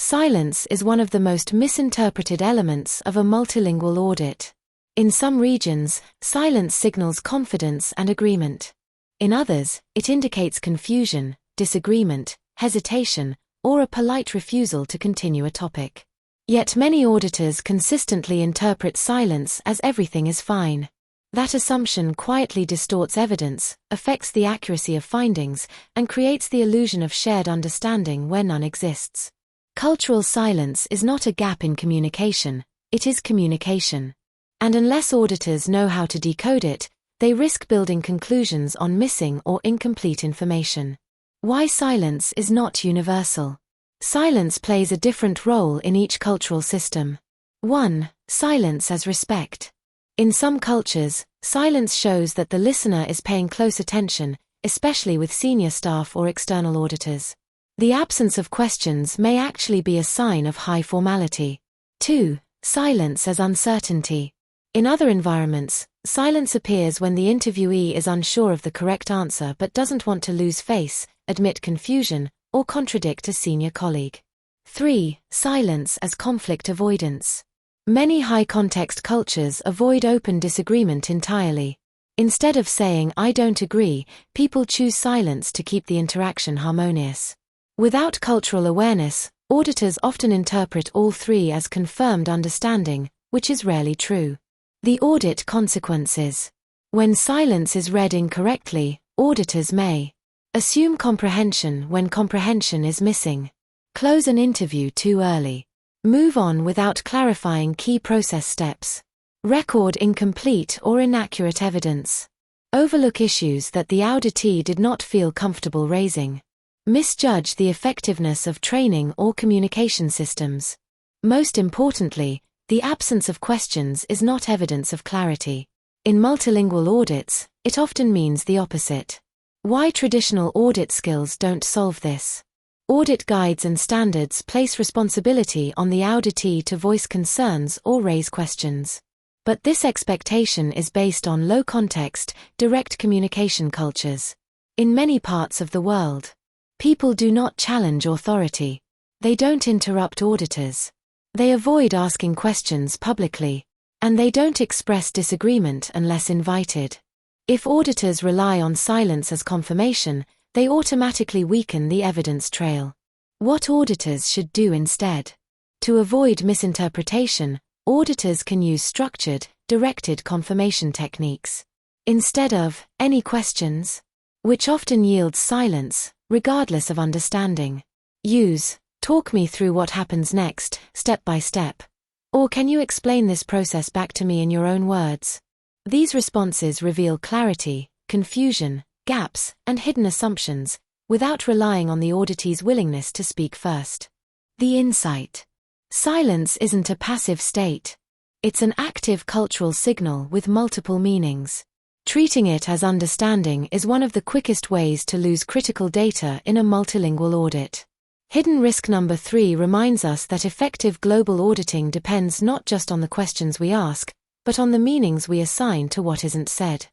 Silence is one of the most misinterpreted elements of a multilingual audit. In some regions, silence signals confidence and agreement. In others, it indicates confusion, disagreement, hesitation, or a polite refusal to continue a topic. Yet many auditors consistently interpret silence as everything is fine. That assumption quietly distorts evidence, affects the accuracy of findings, and creates the illusion of shared understanding where none exists. Cultural silence is not a gap in communication, it is communication. And unless auditors know how to decode it, they risk building conclusions on missing or incomplete information. Why silence is not universal? Silence plays a different role in each cultural system. 1. Silence as respect. In some cultures, silence shows that the listener is paying close attention, especially with senior staff or external auditors. The absence of questions may actually be a sign of high formality. 2. Silence as uncertainty. In other environments, silence appears when the interviewee is unsure of the correct answer but doesn't want to lose face, admit confusion, or contradict a senior colleague. 3. Silence as conflict avoidance. Many high-context cultures avoid open disagreement entirely. Instead of saying "I don't agree," people choose silence to keep the interaction harmonious. Without cultural awareness, auditors often interpret all three as confirmed understanding, which is rarely true. The audit consequences. When silence is read incorrectly, auditors may assume comprehension when comprehension is missing, close an interview too early, move on without clarifying key process steps, record incomplete or inaccurate evidence, overlook issues that the auditee did not feel comfortable raising, misjudge the effectiveness of training or communication systems. Most importantly, the absence of questions is not evidence of clarity. In multilingual audits, it often means the opposite. Why traditional audit skills don't solve this? Audit guides and standards place responsibility on the auditee to voice concerns or raise questions. But this expectation is based on low-context, direct communication cultures. In many parts of the world, people do not challenge authority. They don't interrupt auditors. They avoid asking questions publicly. And they don't express disagreement unless invited. If auditors rely on silence as confirmation, they automatically weaken the evidence trail. What auditors should do instead? To avoid misinterpretation, auditors can use structured, directed confirmation techniques. Instead of "any questions?" which often yields silence, regardless of understanding. Use "talk me through what happens next, step by step." Or "can you explain this process back to me in your own words?" These responses reveal clarity, confusion, gaps, and hidden assumptions, without relying on the auditee's willingness to speak first. The insight. Silence isn't a passive state. It's an active cultural signal with multiple meanings. Treating it as understanding is one of the quickest ways to lose critical data in a multilingual audit. Hidden risk number 3 reminds us that effective global auditing depends not just on the questions we ask, but on the meanings we assign to what isn't said.